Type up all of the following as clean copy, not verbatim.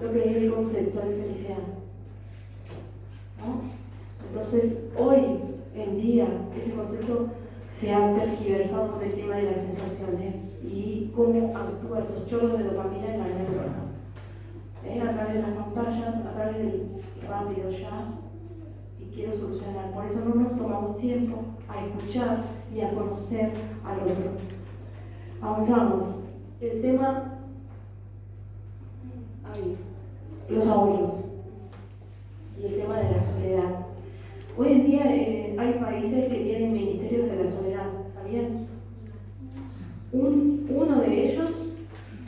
lo que es el concepto de felicidad, ¿no? Entonces, hoy en día, ese concepto se ha tergiversado por el tema de las sensaciones y cómo actúan esos chorros de dopamina en las neuronas. A través de las pantallas, a través del rápido ya, y quiero solucionar. Por eso no nos tomamos tiempo a escuchar y a conocer al otro. Avanzamos. El tema, ahí, los abuelos y el tema de la soledad. Hoy en día hay países que tienen ministerios de la soledad, ¿sabían? Uno de ellos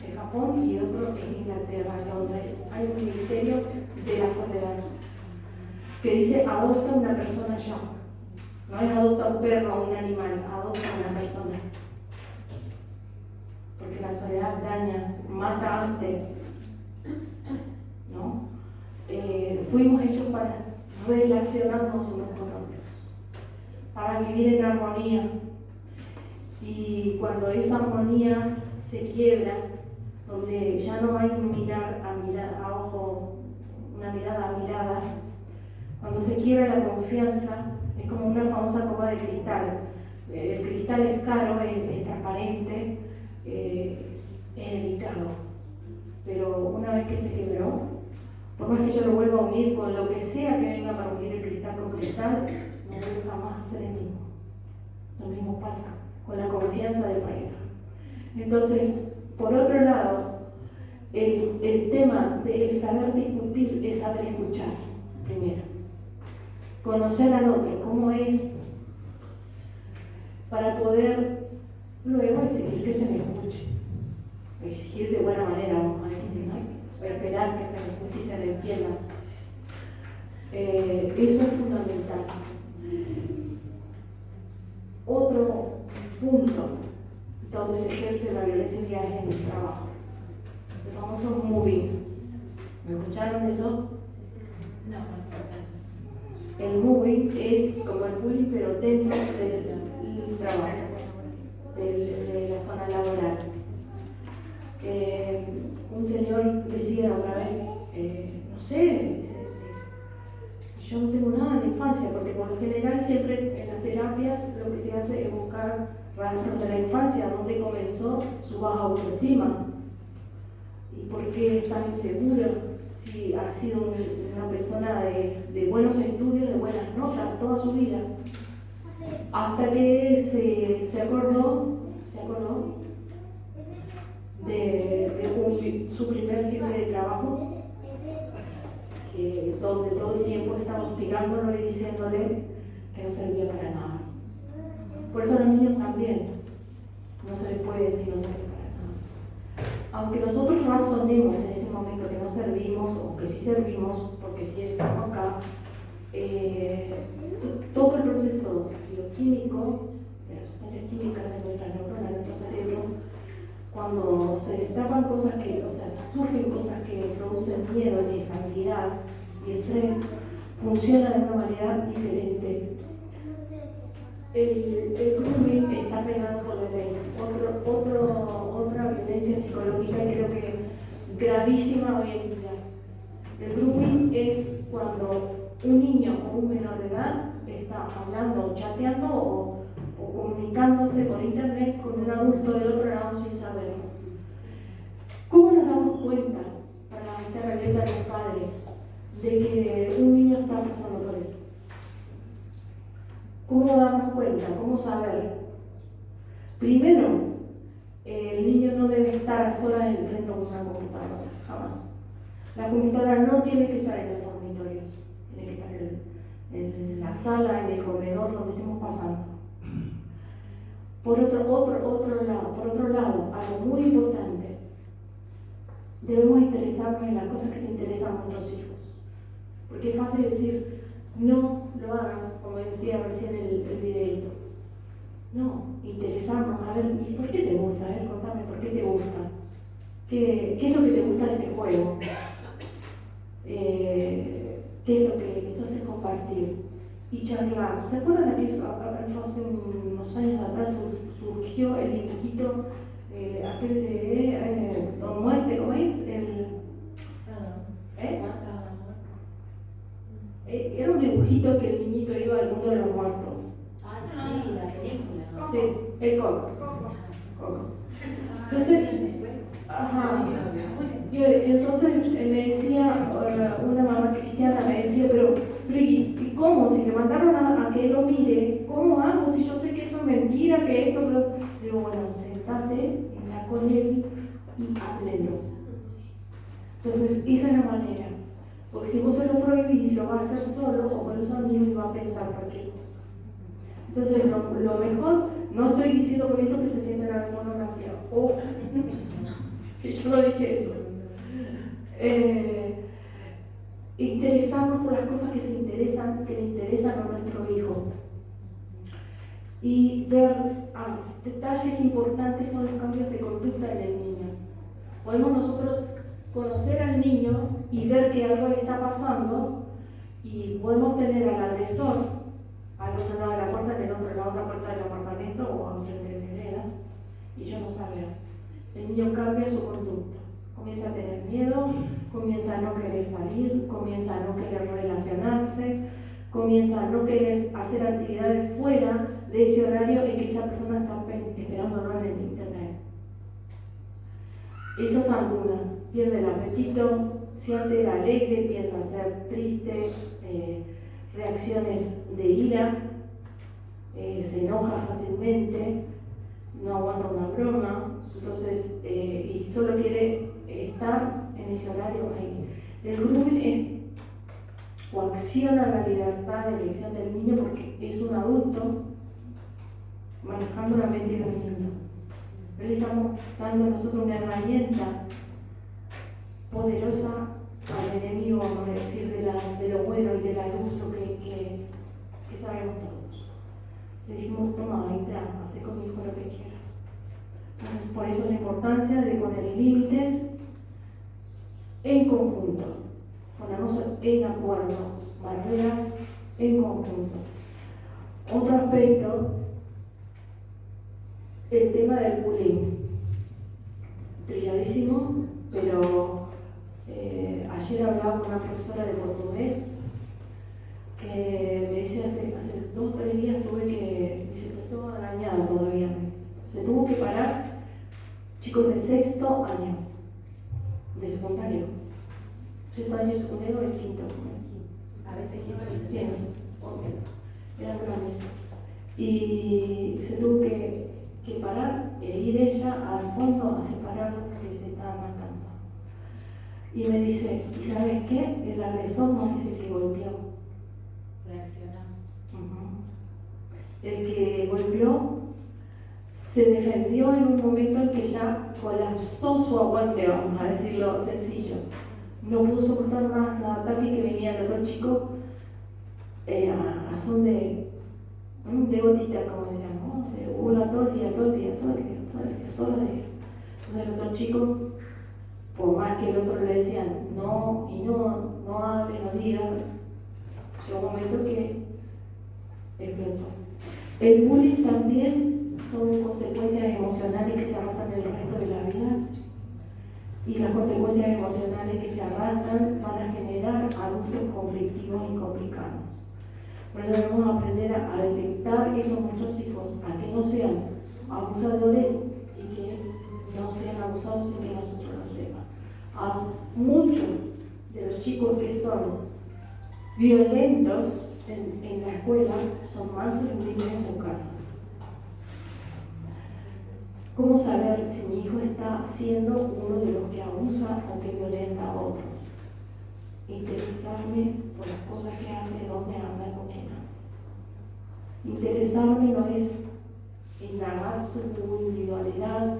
es Japón y otro es Inglaterra, Londres. Hay un ministerio de la soledad que dice adopta una persona ya. No es adopta un perro o un animal, adopta una persona. Porque la soledad daña, mata antes, ¿no? Fuimos hechos para relacionarnos unos con otros, para vivir en armonía. Y cuando esa armonía se quiebra, donde ya no hay un mirar a ojo, una mirada a mirada, cuando se quiebra la confianza, es como una famosa copa de cristal. El cristal es caro, es transparente, es delicado, pero una vez que se quebró, por más que yo lo vuelva a unir con lo que sea que venga para unir el cristal con cristal, no vuelve jamás a ser el mismo. Lo mismo pasa con la confianza de pareja. Entonces, por otro lado, el tema de saber discutir es saber escuchar, primero. Conocer al otro, cómo es, para poder luego exigir que se me escuche. Exigir de buena manera, vamos a decir, ¿no? Esperar que se me escuche y se me entienda. Eso es fundamental. Otro punto donde se ejerce la violencia es en el trabajo. El famoso moving. ¿Me escucharon eso? No, El moving es como el bullying, pero dentro del trabajo, de la zona laboral. Un señor decía otra vez, no sé, yo no tengo nada en la infancia, porque por lo general siempre en las terapias lo que se hace es buscar rastros de la infancia, dónde comenzó su baja autoestima y por qué es tan inseguro, si ha sido una persona de buenos estudios, de buenas notas toda su vida, hasta que se acordó de su primer jefe de trabajo, donde todo el tiempo estaba hostigándolo y diciéndole que no servía para nada. Por eso a los niños también no se les puede decir no servía para nada. Aunque nosotros razonemos en ese momento que no servimos o que sí servimos, porque sí estamos acá, todo el proceso bioquímico de las sustancias químicas de nuestras neuronas, de nuestro cerebro, cuando se destapan cosas surgen cosas que producen miedo, inestabilidad y estrés, funciona de una manera diferente. El grooming está pegado por la ley. Otra violencia psicológica, creo que gravísima hoy en día. El grooming es cuando un niño o un menor de edad está hablando, chateando o comunicándose por internet con un adulto del otro lado sin saberlo. ¿Cómo nos damos cuenta, para esta realidad de los padres, de que un niño está pasando por eso? ¿Cómo darnos cuenta? ¿Cómo saber? Primero, el niño no debe estar a solas enfrente de una computadora, jamás. La computadora no tiene que estar en los dormitorios, tiene que estar en la sala, en el comedor, donde estemos pasando. Por otro lado, algo muy importante, debemos interesarnos en las cosas que se interesan a nuestros hijos. Porque es fácil decir, no lo hagas, como decía recién el videito. No, interesarnos, a ver, ¿y por qué te gusta? A ver, contame, ¿por qué te gusta? ¿Qué es lo que te gusta de este juego? ¿Qué es lo que entonces compartir? Y charlar. ¿Se acuerdan que hace unos años atrás surgió el dibujito aquel de Don Muerte, ¿cómo es? Era un dibujito que el niñito iba al mundo de los muertos. Ah, sí, la película, ¿no? Sí, el Coco. Coco. Entonces, ajá. Y entonces me decía, una mamá cristiana me decía, pero ¿y cómo? Si le mandaron a que él lo mire, ¿cómo hago? Si yo sé que eso es mentira, que esto, pero... Digo, bueno, sentate, habla con él y háblelo. Entonces, esa es la manera. Porque si vos se lo prohibís, lo va a hacer solo o con los amigos y va a pensar cualquier cosa. Entonces, lo mejor, no estoy diciendo con esto que se sienten a la pornografía. Yo no dije eso. Interesarnos por las cosas que le interesan a nuestro hijo. Y ver detalles importantes son los cambios de conducta en el niño. Podemos nosotros conocer al niño y ver que algo le está pasando y podemos tener al agresor al otro lado de la puerta, en la otra puerta del apartamento o al frente de la vereda y yo no saber. El niño cambia su conducta, comienza a tener miedo, comienza a no querer salir, comienza a no querer relacionarse, comienza a no querer hacer actividades fuera de ese horario en que esa persona está esperándolo en el internet. Esa es alguna. Pierde el apetito, si antes era alegre, empieza a ser triste, reacciones de ira, se enoja fácilmente, no aguanta una broma, entonces, y solo quiere estar en ese horario ahí. El grooming coacciona la libertad de elección del niño porque es un adulto manejando la mente del niño. Pero le estamos dando a nosotros una herramienta poderosa al enemigo, vamos a decir, de lo bueno y de la luz, lo que sabemos todos. Le dijimos, toma, entra, haz con mi hijo lo que quieras. Entonces, por eso la importancia de poner límites en conjunto, ponernos en acuerdo, barreras en conjunto. Otro aspecto, el tema del bullying. Trilladísimo, pero ayer hablaba con una profesora de portugués que me dice hace 2 o 3 días tuve que, dice, estoy toda arañada todavía. Se tuvo que parar chicos de 6º año de secundario. 6º año de secundario es 5º. A veces quinto, a veces bien, eran grandes. Y se tuvo que parar e ir ella al fondo a separar los que se estaban matando. Y me dice, ¿y sabes qué? El agresor no es el que golpeó. Reacciona. El que golpeó se defendió en un momento en que ya colapsó su aguante, vamos a decirlo sencillo. No pudo soportar más los ataques que venían los dos chicos a son de gotita, como decían, ¿no? De una todo el día. Entonces los dos chicos, por más que el otro le decían no hable, no diga, llegó un momento que explotó. El bullying también son consecuencias emocionales que se arrastran en el resto de la vida y las consecuencias emocionales que se arrastran van a generar adultos conflictivos y complicados. Por eso debemos aprender a detectar esos nuestros hijos, a que no sean abusadores y que no sean abusados sin que nosotros lo sepan. A muchos de los chicos que son violentos en la escuela son mansos y humildes en su casa. ¿Cómo saber si mi hijo está siendo uno de los que abusa o que violenta a otros? Interesarme por las cosas que hace, dónde anda, con quién anda. Interesarme no es indagar su individualidad,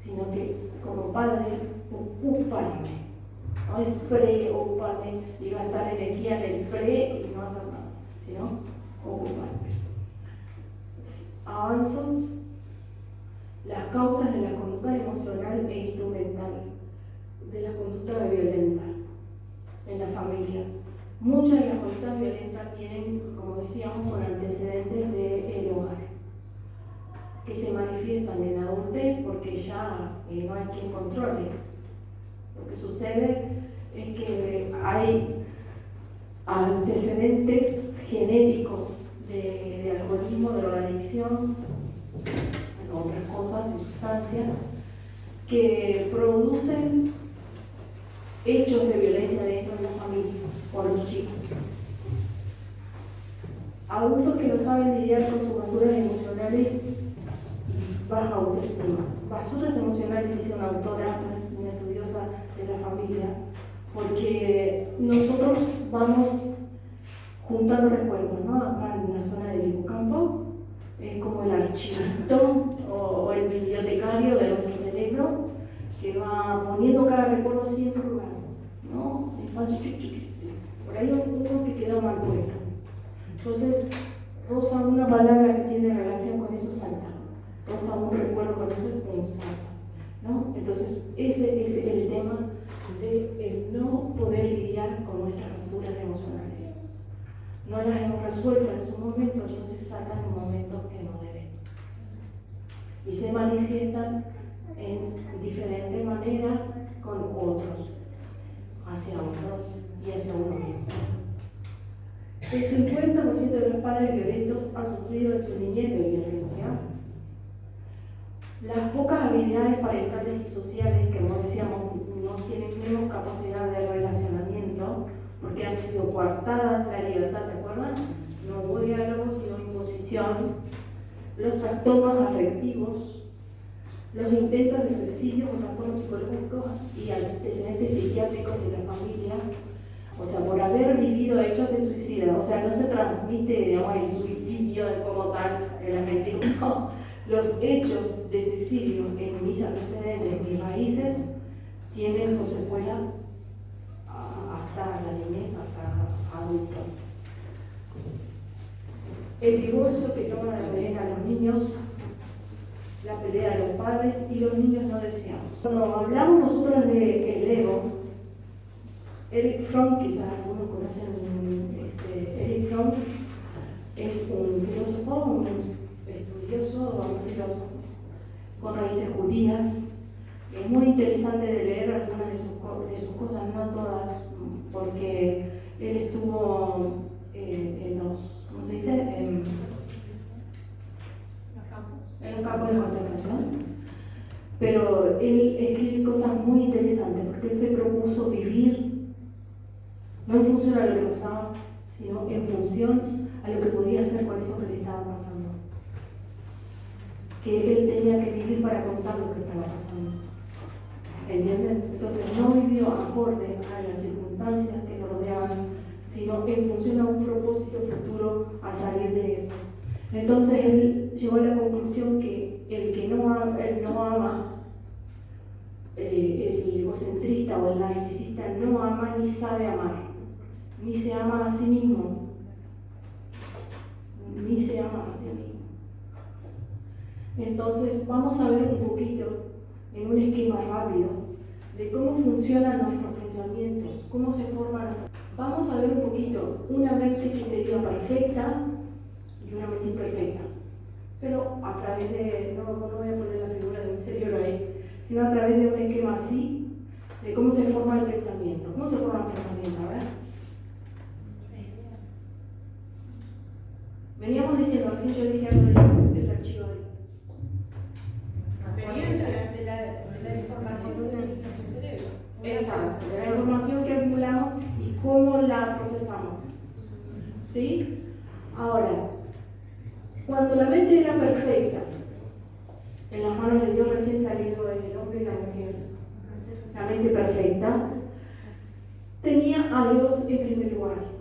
sino que como padre ocuparme. No es preocuparme y gastar energía en el pre y no hacer nada, sino ocuparme. Avanzo. Las causas de la conducta emocional e instrumental, de la conducta violenta en la familia. Muchas de las conductas violentas vienen, como decíamos, con antecedentes del hogar, que se manifiestan en adultez porque ya no hay quien controle. Lo que sucede es que hay antecedentes genéticos de alcoholismo, de drogadicción, otras cosas y sustancias que producen hechos de violencia dentro de la familia por los chicos. Adultos que no saben lidiar con sus basuras emocionales y baja autoestima. Basuras emocionales, dice una autora, una estudiosa de la familia, porque nosotros vamos juntando recuerdos, ¿no? Acá en la zona del hipocampo es como el archivito o el bibliotecario de nuestro cerebro que va poniendo cada recuerdo así en su lugar, ¿no? Por ahí uno que quedó mal puesto. Entonces, roza una palabra que tiene relación con eso, salta. Roza un recuerdo con eso, salta, ¿no? Entonces, ese es el tema de el no poder lidiar con nuestras basuras emocionales. No las hemos resuelto en su momento, entonces saltan en momentos que no deben. Y se manifiestan en diferentes maneras con otros, hacia otros y hacia uno mismo. El 50% de los padres violentos han sufrido en su niñez de violencia. Las pocas habilidades parentales y sociales que, como decíamos, no tenemos capacidad de relacionamiento porque han sido coartadas la libertad, ¿se acuerdan? No hubo diálogo, sino imposición. Los trastornos afectivos, los intentos de suicidio con trastornos psicológicos y antecedentes psiquiátricos de la familia. O sea, por haber vivido hechos de suicidio, o sea, no se transmite, digamos, el suicidio como tal en la gente, no. Los hechos de suicidio en mis antecedentes, mis raíces, tienen por secuela hasta la niñez, hasta adulto. El divorcio que toma de rehén a los niños, la pelea de los padres y los niños no deseados. Cuando hablamos nosotros de ego, Erich Fromm, quizás algunos conocen, Erich Fromm es un filósofo, un estudioso, un filósofo con raíces judías. Es muy interesante de leer algunas de sus cosas, no todas, porque él estuvo en los, ¿cómo se dice? En un campo de concentración. Pero él escribe cosas muy interesantes, porque él se propuso vivir no en función a lo que pasaba, sino en función a lo que podía hacer con eso que le estaba pasando. Que él tenía que vivir para contar lo que estaba pasando. ¿Entienden? Entonces no vivió acorde a las circunstancias que lo rodeaban, sino en función a un propósito futuro a salir de eso. Entonces él llegó a la conclusión que el que no ama, el egocentrista o el narcisista no ama ni sabe amar. Ni se ama a sí mismo, ni se ama a sí mismo. Entonces vamos a ver un poquito en un esquema rápido de cómo funcionan nuestros pensamientos, cómo se forman. Vamos a ver un poquito una mente que sería perfecta y una mente imperfecta, pero a través de, no voy a poner la figura de un cerebro ahí, sino a través de un esquema así, de cómo se forma el pensamiento. ¿Cómo se forma el pensamiento? A ver. Veníamos diciendo, recién yo dije algo del archivo de la información de nuestro cerebro. Exacto, de la información que acumulamos y cómo la procesamos. ¿Sí? Ahora, cuando la mente era perfecta, en las manos de Dios recién salido el hombre y la mujer, la mente perfecta, tenía a Dios en primer lugar.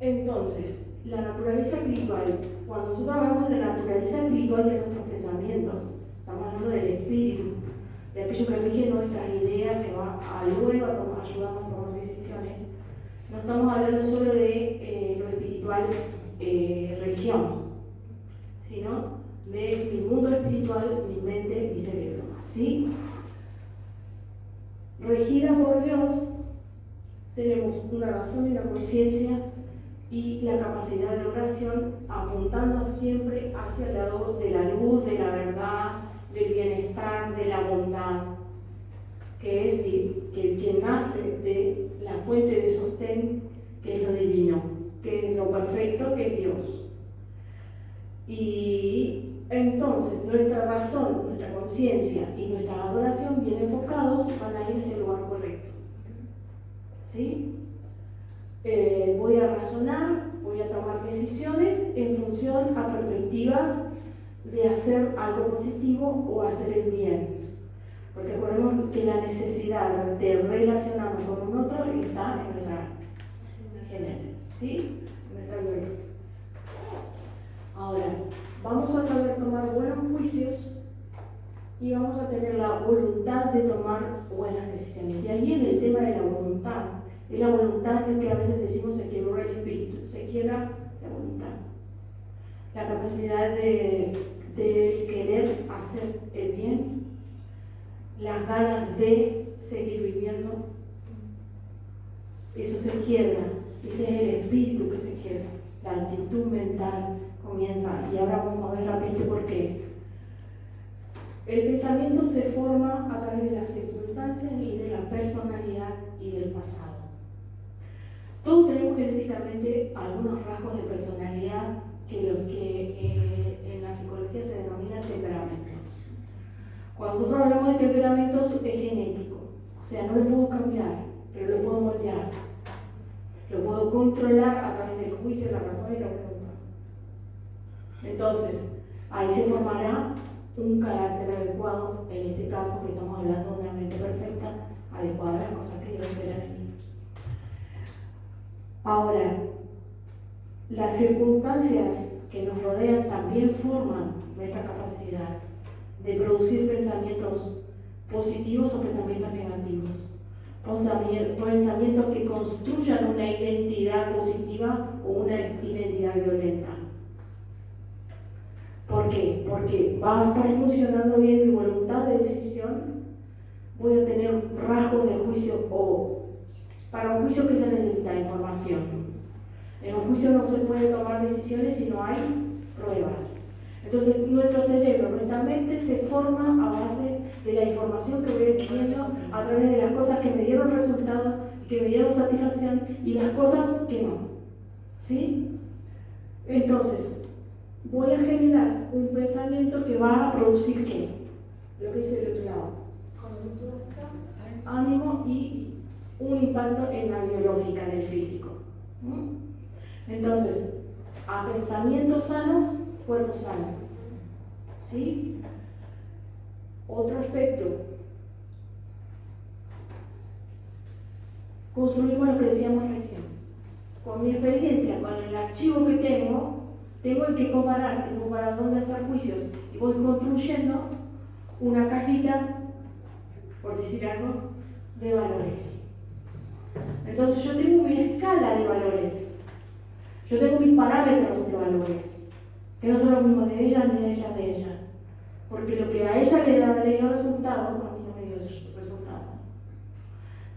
Entonces, la naturaleza espiritual, cuando nosotros hablamos de la naturaleza espiritual de nuestros pensamientos, estamos hablando del espíritu, de aquello que rige nuestras ideas, que va a luego ayudarnos a tomar decisiones. No estamos hablando solo de lo espiritual, religión, sino de mi mundo espiritual, mi mente, mi cerebro, ¿sí? Regida por Dios, tenemos una razón y una conciencia y la capacidad de oración apuntando siempre hacia el lado de la luz, de la verdad, del bienestar, de la bondad. ¿Ok? que es que nace de la fuente de sostén, que es lo divino, que es lo perfecto, que es Dios. Y entonces nuestra razón, nuestra conciencia y nuestra adoración bien enfocados van a ir hacia el lugar correcto. ¿Sí? Voy a razonar, voy a tomar decisiones en función a perspectivas de hacer algo positivo o hacer el bien. Porque recordemos que la necesidad de relacionarnos con un otro está en nuestra genética, ¿sí? En nuestra biología. Ahora, vamos a saber tomar buenos juicios y vamos a tener la voluntad de tomar buenas decisiones. De ahí en el tema de la voluntad. Es la voluntad que a veces decimos se quebró el espíritu, se quiebra la voluntad. La capacidad de querer hacer el bien, las ganas de seguir viviendo, eso se quiebra, ese es el espíritu que se quiebra, la actitud mental comienza, y ahora vamos a ver rápidamente por qué. El pensamiento se forma a través de las circunstancias y de la personalidad y del pasado. Todos tenemos genéticamente algunos rasgos de personalidad que en la psicología se denominan temperamentos. Cuando nosotros hablamos de temperamentos es genético, o sea, no lo puedo cambiar, pero lo puedo moldear. Lo puedo controlar a través del juicio, la razón y la voluntad. Entonces, ahí se formará un carácter adecuado, en este caso que estamos hablando de una mente perfecta, adecuada a las cosas que Dios espera de mí. Ahora, las circunstancias que nos rodean también forman nuestra capacidad de producir pensamientos positivos o pensamientos negativos. Pensamientos que construyan una identidad positiva o una identidad violenta. ¿Por qué? Porque va a estar funcionando bien mi voluntad de decisión, voy a tener rasgos de juicio o para un juicio que se necesita información. En un juicio no se puede tomar decisiones si no hay pruebas. Entonces nuestro cerebro, nuestra mente se forma a base de la información que voy adquiriendo a través de las cosas que me dieron resultado, que me dieron satisfacción y las cosas que no. ¿Sí? Entonces, voy a generar un pensamiento que va a producir ¿qué? Lo que dice el otro lado. Ánimo y un impacto en la biológica, en el físico. Entonces, a pensamientos sanos, cuerpo sano. ¿Sí? Otro aspecto. Construimos lo que decíamos recién. Con mi experiencia, con el archivo que tengo que comparar, tengo para dónde hacer juicios y voy construyendo una cajita, por decir algo, de valores. Entonces yo tengo mi escala de valores, yo tengo mis parámetros de valores, que no son los mismos de ella ni de ella de ella, porque lo que a ella le dio resultado, a mí no me dio ese resultado,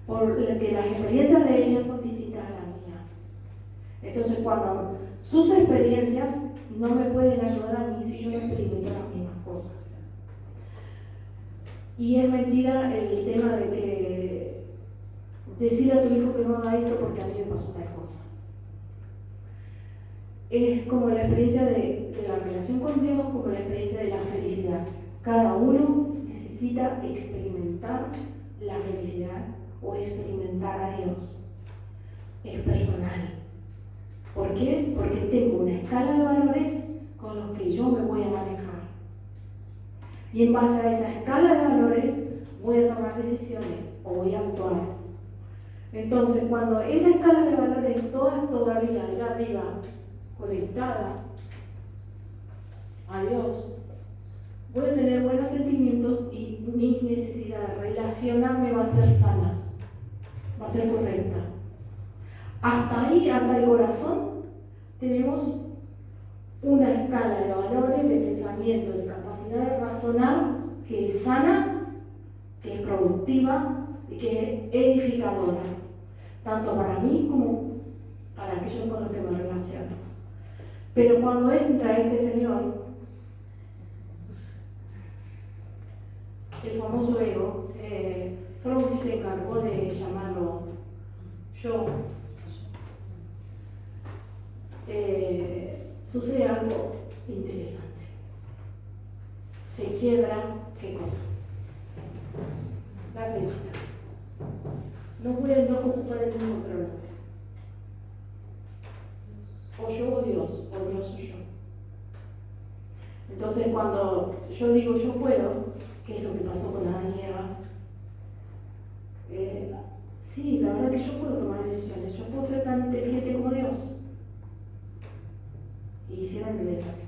porque las experiencias de ella son distintas a las mías. Entonces cuando sus experiencias no me pueden ayudar a mí si yo no experimento las mismas cosas. Y es mentira el tema de que decir a tu hijo que no haga esto porque a mí me pasó tal cosa. Es como la experiencia de la relación con Dios, como la experiencia de la felicidad. Cada uno necesita experimentar la felicidad o experimentar a Dios. Es personal. ¿Por qué? Porque tengo una escala de valores con los que yo me voy a manejar. Y en base a esa escala de valores voy a tomar decisiones o voy a actuar. Entonces, cuando esa escala de valores es todavía allá arriba, conectada a Dios, voy a tener buenos sentimientos y mi necesidad de relacionarme va a ser sana, va a ser correcta. Hasta ahí, hasta el corazón, tenemos una escala de valores, de pensamiento, de capacidad de razonar que es sana, que es productiva y que es edificadora, tanto para mí como para aquellos con los que me relaciono. Pero cuando entra este señor, el famoso ego, Freud se encargó de llamarlo yo, sucede algo interesante. Se quiebra, ¿qué cosa? La felicidad. No pueden dos ocupar el mismo pronombre. O yo o Dios o yo. Entonces cuando yo digo yo puedo, ¿qué es lo que pasó con Adán y Eva? Sí, la verdad que yo puedo tomar decisiones, yo puedo ser tan inteligente como Dios. Y hicieron el desastre.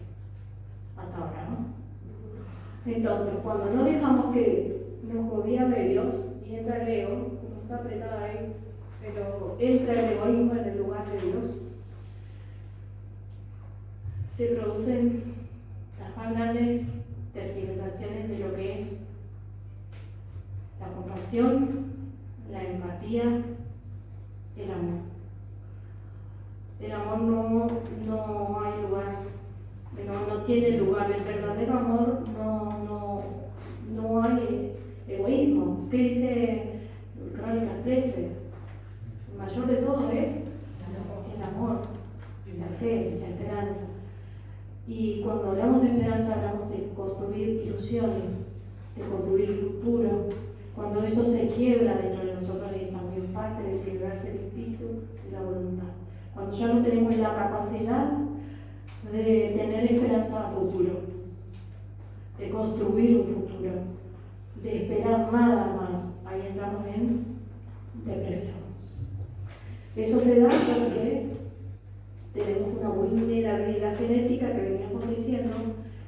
Hasta ahora, ¿no? Entonces, cuando no dejamos que nos gobierne Dios y entra el ego, como está apretada ahí, pero entra el egoísmo en el lugar de Dios, se producen las más grandes tergiversaciones de lo que es la compasión, la empatía, el amor. El amor no hay lugar, no tiene lugar. El verdadero amor no hay egoísmo. ¿Qué dice Crónicas 13? El mayor de todo es el amor, la fe, la esperanza. Y cuando hablamos de esperanza hablamos de construir ilusiones, de construir futuro. Cuando eso se quiebra dentro de nosotros es también parte de quebrarse el espíritu y la voluntad. Cuando ya no tenemos la capacidad de tener esperanza a futuro, de construir un futuro, de esperar nada más, ahí entramos en depresión. Eso se da porque tenemos una vulnerabilidad genética que veníamos diciendo,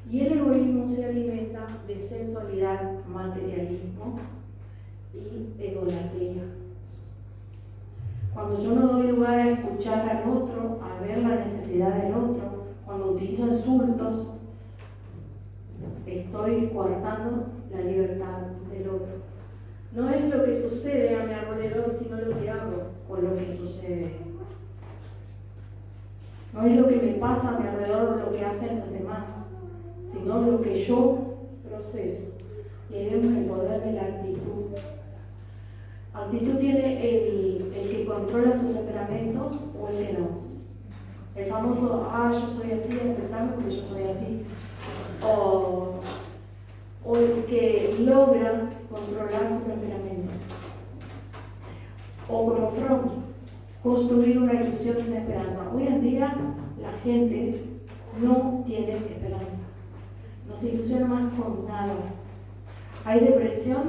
y el egoísmo se alimenta de sensualidad, materialismo y egolatría. Cuando yo no doy lugar a escuchar al otro, a ver la necesidad del otro, cuando utilizo insultos, estoy coartando la libertad del otro. No es lo que sucede a mi alrededor, sino lo que hago con lo que sucede. No es lo que me pasa a mi alrededor o lo que hacen los demás, sino lo que yo proceso. Y ahí vemos el poder de la actitud. Actitud tiene el que controla su temperamento o el que no. El famoso, yo soy así, aceptarme porque yo soy así. O el que logra controlar su temperamento. O como Freud, construir una ilusión y una esperanza. Hoy en día la gente no tiene esperanza. No se ilusiona más con nada. Hay depresión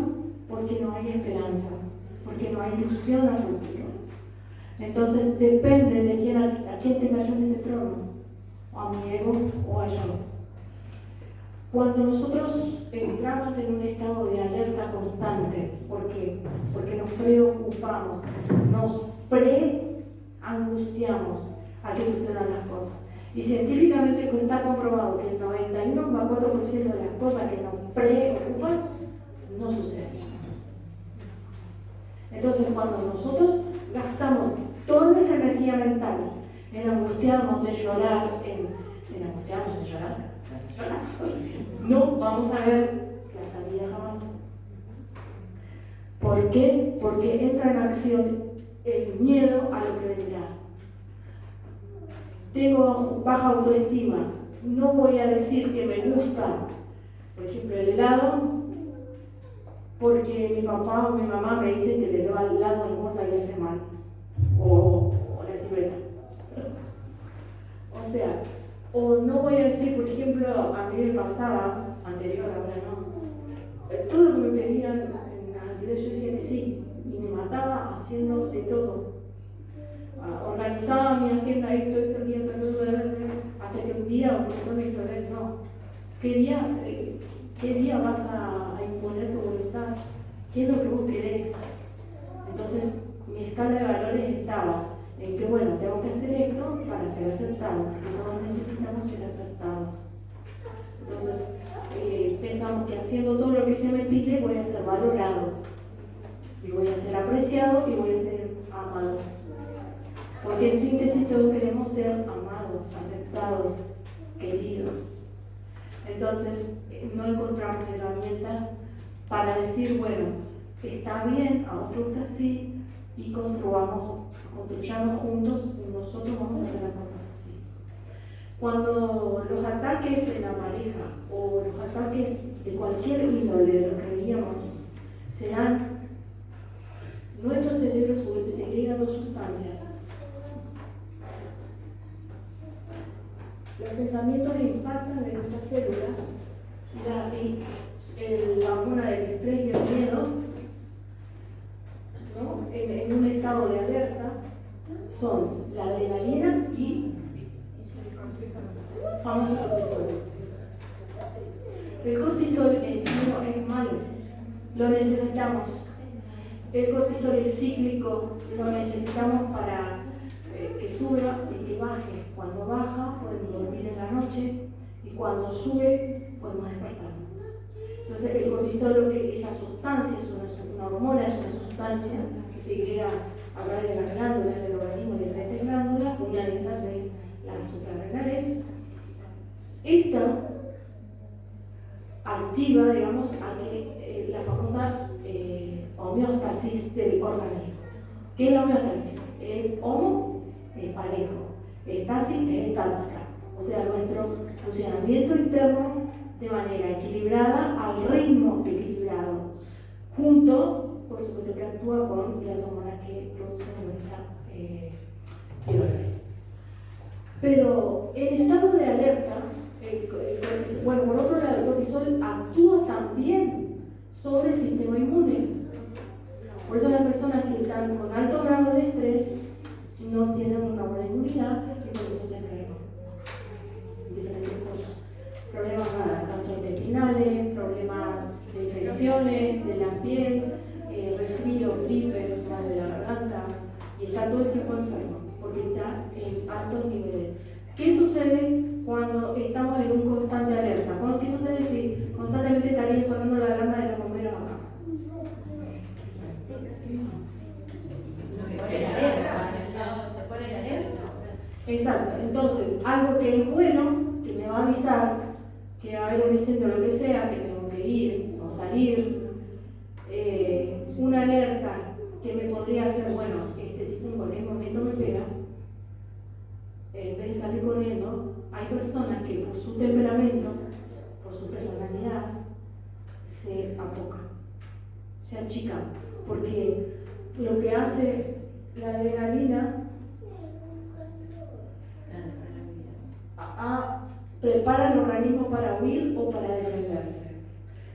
porque no hay esperanza, porque no hay ilusión al futuro. Entonces depende de a quién tenga yo en ese trono, o a mi ego o a yo. Cuando nosotros entramos en un estado de alerta constante, ¿por qué? Porque nos preocupamos, nos angustiamos a que sucedan las cosas. Y científicamente está comprobado que el 91,4% de las cosas que nos preocupan no suceden. Entonces, cuando nosotros gastamos toda nuestra energía mental en angustiarnos, en llorar, no vamos a ver la salida jamás. ¿Por qué? Porque entra en acción el miedo a lo que vendrá. Tengo baja autoestima, no voy a decir que me gusta, por ejemplo, el helado, porque mi papá o mi mamá me dicen que el helado engorda y hace mal, o la ciruela. O sea, o no voy a decir, por ejemplo, a mí me pasaba, anterior, ahora no, todo lo que me pedían en las actividades yo decía que sí, y me mataba haciendo de todo. Organizaba mi agenda, esto, hasta que un día una persona me hizo ver, no, ¿qué día vas a imponer tu voluntad? ¿Qué es lo que vos querés? Entonces, mi escala de valores estaba en que, bueno, tengo que hacer esto para ser aceptado, porque todos necesitamos ser aceptados. Entonces, pensamos que haciendo todo lo que se me pide voy a ser valorado, y voy a ser apreciado, y voy a ser amado. Porque en síntesis todos queremos ser amados, aceptados, queridos. Entonces no encontramos herramientas para decir, bueno, está bien, a otro está así, y construyamos juntos, nosotros vamos a hacer las cosas así. Cuando los ataques en la pareja o los ataques de cualquier índole de los que veíamos se dan, nuestro cerebro segrega dos sustancias. Los pensamientos impactan en nuestras células, la hormona del estrés y el miedo, ¿no? En un estado de alerta, son la adrenalina y el famoso cortisol. El cortisol en sí no es malo, lo necesitamos. El cortisol es cíclico, lo necesitamos para que suba y que baje. Cuando baja podemos dormir en la noche y cuando sube podemos despertarnos. Entonces el cortisol, esa sustancia, es una hormona, es una sustancia que se segrega a través de las glándulas del organismo, de diferentes glándulas. Una de esas es las suprarrenales. Esta activa, digamos, a que la famosa homeostasis del organismo. ¿Qué es la homeostasis? Es homo, es parejo, estasis es estática, o sea, nuestro funcionamiento interno de manera equilibrada, al ritmo equilibrado, junto, por supuesto, que actúa con las hormonas que producen nuestra tiroides. Pero en estado de alerta, bueno, por otro lado, el cortisol actúa también sobre el sistema inmune. Por eso las personas que están con alto grado de estrés no tienen una buena inmunidad y por eso se enferman. Diferentes cosas. Problemas gastrointestinales, problemas de infecciones de la piel, resfrío, gripe, mal de la garganta, y está todo el tiempo enfermo porque está en altos niveles. ¿Qué sucede cuando estamos en un constante alerta? ¿Qué sucede si constantemente estaría sonando la alarma de los bomberos acá? Exacto, entonces algo que es bueno, que me va a avisar que va a haber un incendio o lo que sea, que tengo que ir o salir, una alerta que me podría hacer, bueno, este tipo en cualquier momento me pega, en vez de salir corriendo, hay personas que por su temperamento, por su personalidad, se apocan, se achican, porque lo que hace la adrenalina prepara el organismo para huir o para defenderse.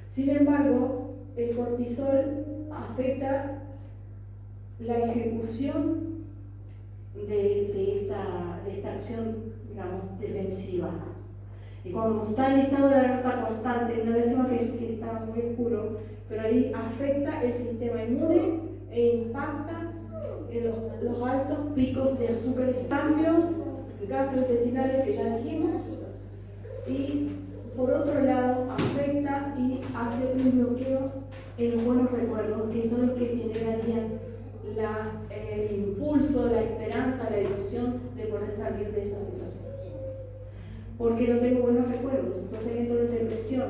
Sin embargo, el cortisol afecta la ejecución de esta acción, digamos, defensiva. Y cuando está en estado de alerta constante, una lástima que está muy oscuro, pero ahí afecta el sistema inmune e impacta en los altos picos de azúcar, cambios gastrointestinales que ya dijimos, y por otro lado afecta y hace un bloqueo en los buenos recuerdos, que son los que generarían el impulso, la esperanza, la ilusión de poder salir de esa situación. Porque no tengo buenos recuerdos, entonces entro en depresión.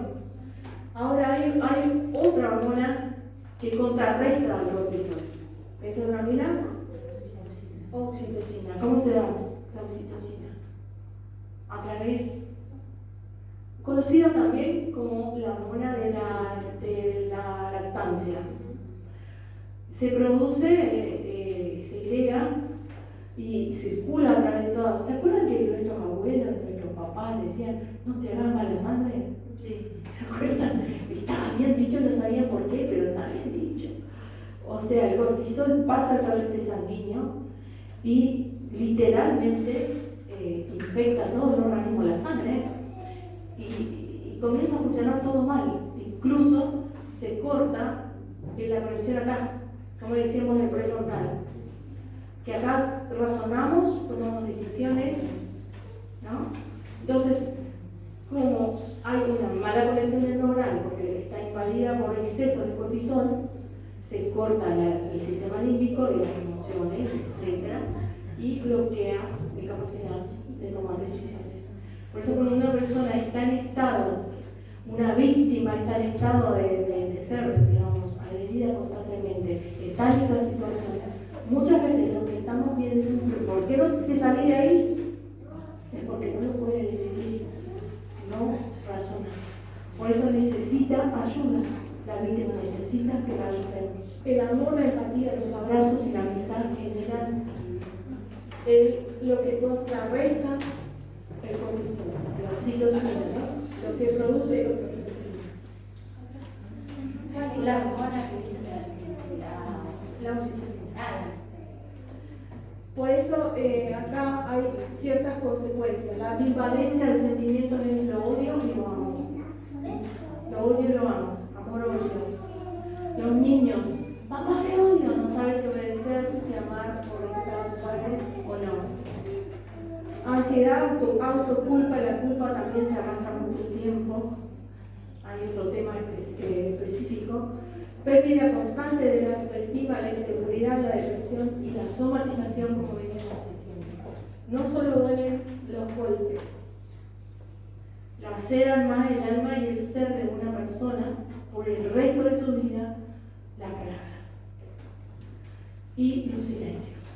Ahora hay otra hormona que contrarresta al cortisol. ¿Esa es una hormona? Oxitocina. ¿Cómo se da la oxitocina? A través, conocida también como la hormona de la lactancia. Se produce, segrega y circula a través de todas. ¿Se acuerdan que nuestros abuelos, nuestros papás decían, no te hagas mala sangre? Sí. ¿Se acuerdan? Estaba bien dicho, no sabían por qué, pero está bien dicho. O sea, el cortisol pasa a través de sanguíneo y literalmente infecta todo el organismo, la sangre, y comienza a funcionar todo mal. Incluso se corta la conexión acá, como decíamos del prefrontal, que acá razonamos, tomamos decisiones, ¿no? Entonces, como hay una mala conexión neuronal porque está invadida por exceso de cortisol, se corta el sistema límbico de las emociones, etc., y bloquea la capacidad de tomar decisiones. Por eso cuando una persona está en estado, una víctima está en estado de ser, digamos, agredida constantemente, están en esas situaciones, muchas veces lo que estamos bien es ¿por qué no te salís de ahí? Es porque no lo puede decidir, no razona. Por eso necesita ayuda. La víctima necesita que la ayudemos. El amor, la empatía, los abrazos y la amistad generan lo que contrarresta el cortisol, la oxitocina, ¿no? Lo que produce el oxitocina. ¿Cuál es la hormona que dice la felicidad? La oxitocina. Ah, Por eso acá hay ciertas consecuencias. La ambivalencia de sentimientos es lo odio y lo amo. Lo odio y lo amo. Amor-odio. Los niños, papá te odio, no sabe si obedecer, si amar o respetar a su padre o no. Ansiedad, autoculpa, la culpa también se arrastra mucho tiempo. Hay otro tema específico. Pérdida constante de la autoestima, la inseguridad, la depresión y la somatización, como veníamos diciendo. No solo duelen los golpes, laceran más el alma y el ser de una persona por el resto de su vida, las palabras y los silencios.